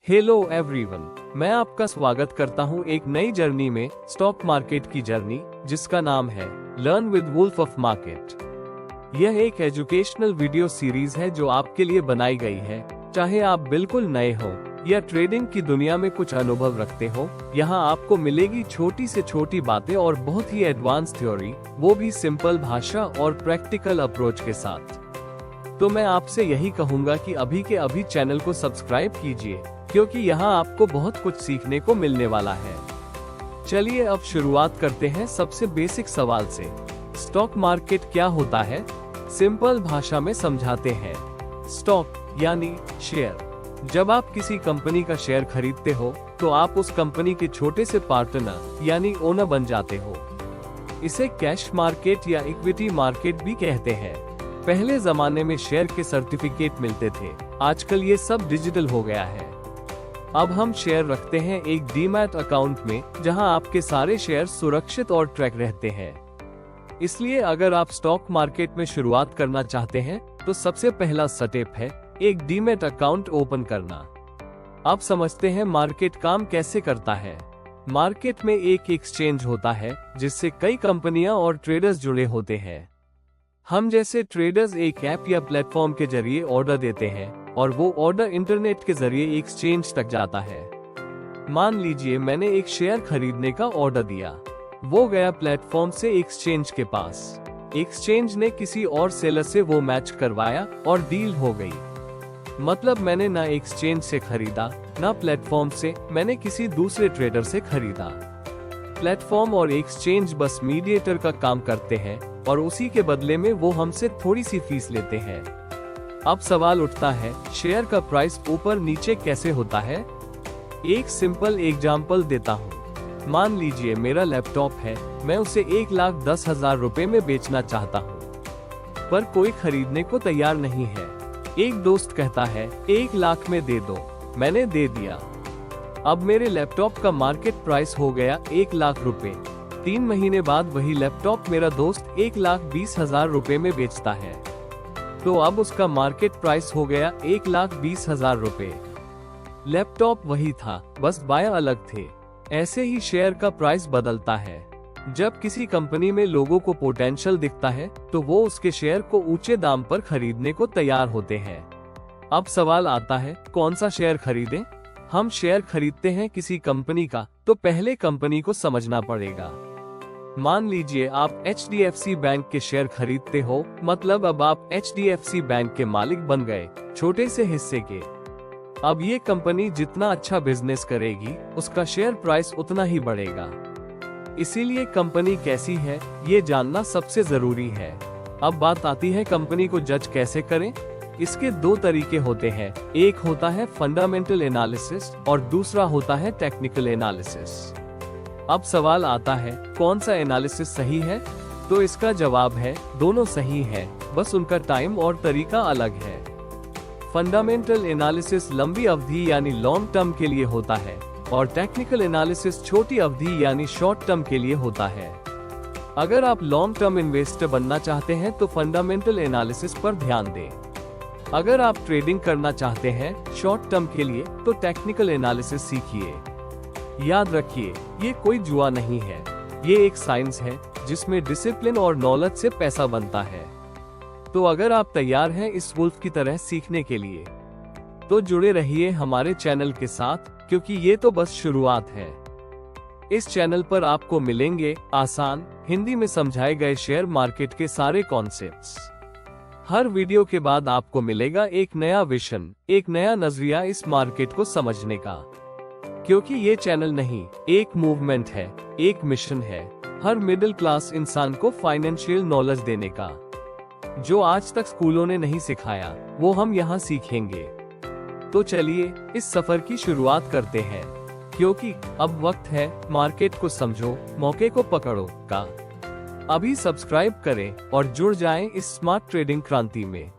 Hello everyone, मैं आपका स्वागत करता हूं एक नई जर्नी में, स्टॉक मार्केट की जर्नी, जिसका नाम है learn with Wolf of Market. यह एक एजुकेशनल वीडियो सीरीज है जो आपके लिए बनाई गई है। चाहे आप बिल्कुल नए हो या ट्रेडिंग की दुनिया में कुछ अनुभव रखते हो, यहाँ आपको मिलेगी छोटी से छोटी बातें और बहुत ही एडवांस थ्योरी, वो भी सिंपल भाषा और प्रैक्टिकल अप्रोच के साथ। तो मैं आपसे यही कहूँगा कि अभी के अभी चैनल को सब्सक्राइब कीजिए, क्योंकि यहाँ आपको बहुत कुछ सीखने को मिलने वाला है। चलिए अब शुरुआत करते हैं सबसे बेसिक सवाल से। स्टॉक मार्केट क्या होता है? सिंपल भाषा में समझाते हैं। स्टॉक यानी शेयर। जब आप किसी कंपनी का शेयर खरीदते हो तो आप उस कंपनी के छोटे से पार्टनर यानी ओनर बन जाते हो। इसे कैश मार्केट या इक्विटी मार्केट भी कहते हैं। पहले जमाने में शेयर के सर्टिफिकेट मिलते थे, आजकल ये सब डिजिटल हो गया है। अब हम शेयर रखते हैं एक डीमैट अकाउंट में, जहां आपके सारे शेयर सुरक्षित और ट्रैक रहते हैं। इसलिए अगर आप स्टॉक मार्केट में शुरुआत करना चाहते हैं तो सबसे पहला स्टेप है एक डीमैट अकाउंट ओपन करना। अब समझते हैं मार्केट काम कैसे करता है। मार्केट में एक एक्सचेंज होता है जिससे कई कंपनियां और ट्रेडर्स जुड़े होते हैं। हम जैसे ट्रेडर्स एक ऐप या प्लेटफॉर्म के जरिए ऑर्डर देते हैं और वो ऑर्डर इंटरनेट के जरिए एक्सचेंज तक जाता है। मान लीजिए मैंने एक शेयर खरीदने का ऑर्डर दिया, वो गया प्लेटफॉर्म से एक्सचेंज के पास। एक्सचेंज ने किसी और सेलर से वो मैच करवाया और डील हो गई। मतलब मैंने ना एक्सचेंज से खरीदा ना प्लेटफॉर्म से, मैंने किसी दूसरे ट्रेडर से खरीदा। प्लेटफॉर्म और एक्सचेंज बस मीडिएटर का काम करते हैं और उसी के बदले में वो हमसे थोड़ी सी फीस लेते हैं। अब सवाल उठता है, शेयर का प्राइस ऊपर नीचे कैसे होता है? एक सिंपल एग्जाम्पल देता हूँ। मान लीजिए मेरा लैपटॉप है, मैं उसे 1,10,000 रुपए में बेचना चाहता हूँ, पर कोई खरीदने को तैयार नहीं है। एक दोस्त कहता है 1 लाख में दे दो, मैंने दे दिया। अब मेरे लैपटॉप का मार्केट प्राइस हो गया 1 लाख रुपए। 3 महीने बाद वही लैपटॉप मेरा दोस्त 1,20,000 रुपए में बेचता है, तो अब उसका मार्केट प्राइस हो गया 1,20,000 रुपए। लैपटॉप वही था, बस बायर अलग थे। ऐसे ही शेयर का प्राइस बदलता है। जब किसी कंपनी में लोगों को पोटेंशियल दिखता है तो वो उसके शेयर को ऊंचे दाम पर खरीदने को तैयार होते हैं। अब सवाल आता है, कौन सा शेयर खरीदें? हम शेयर खरीदते हैं किसी कंपनी का, तो पहले कंपनी को समझना पड़ेगा। मान लीजिए आप HDFC बैंक के शेयर खरीदते हो, मतलब अब आप HDFC बैंक के मालिक बन गए, छोटे से हिस्से के। अब ये कंपनी जितना अच्छा बिजनेस करेगी, उसका शेयर प्राइस उतना ही बढ़ेगा। इसीलिए कंपनी कैसी है ये जानना सबसे जरूरी है। अब बात आती है कंपनी को जज कैसे करें। इसके 2 तरीके होते हैं, एक होता है फंडामेंटल एनालिसिस और दूसरा होता है टेक्निकल एनालिसिस। अब सवाल आता है, कौन सा एनालिसिस सही है? तो इसका जवाब है, दोनों सही है, बस उनका टाइम और तरीका अलग है। फंडामेंटल एनालिसिस लंबी अवधि यानी लॉन्ग टर्म के लिए होता है और टेक्निकल एनालिसिस छोटी अवधि यानी शॉर्ट टर्म के लिए होता है। अगर आप लॉन्ग टर्म इन्वेस्टर बनना चाहते हैं तो फंडामेंटल एनालिसिस पर ध्यान दें। अगर आप ट्रेडिंग करना चाहते हैं शॉर्ट टर्म के लिए तो टेक्निकल एनालिसिस सीखिए। याद रखिए, ये कोई जुआ नहीं है, ये एक साइंस है जिसमें डिसिप्लिन और नॉलेज से पैसा बनता है। तो अगर आप तैयार हैं इस वुल्फ की तरह सीखने के लिए, तो जुड़े रहिए हमारे चैनल के साथ, क्योंकि ये तो बस शुरुआत है। इस चैनल पर आपको मिलेंगे आसान हिंदी में समझाए गए शेयर मार्केट के सारे कॉन्सेप्ट्स। हर वीडियो के बाद आपको मिलेगा एक नया विजन, एक नया नजरिया इस मार्केट को समझने का। क्योंकि ये चैनल नहीं, एक मूवमेंट है, एक मिशन है, हर मिडिल क्लास इंसान को फाइनेंशियल नॉलेज देने का। जो आज तक स्कूलों ने नहीं सिखाया, वो हम यहाँ सीखेंगे। तो चलिए इस सफर की शुरुआत करते हैं, क्योंकि अब वक्त है मार्केट को समझो, मौके को पकड़ो का। अभी सब्सक्राइब करें और जुड़ जाएं इस स्मार्ट ट्रेडिंग क्रांति में।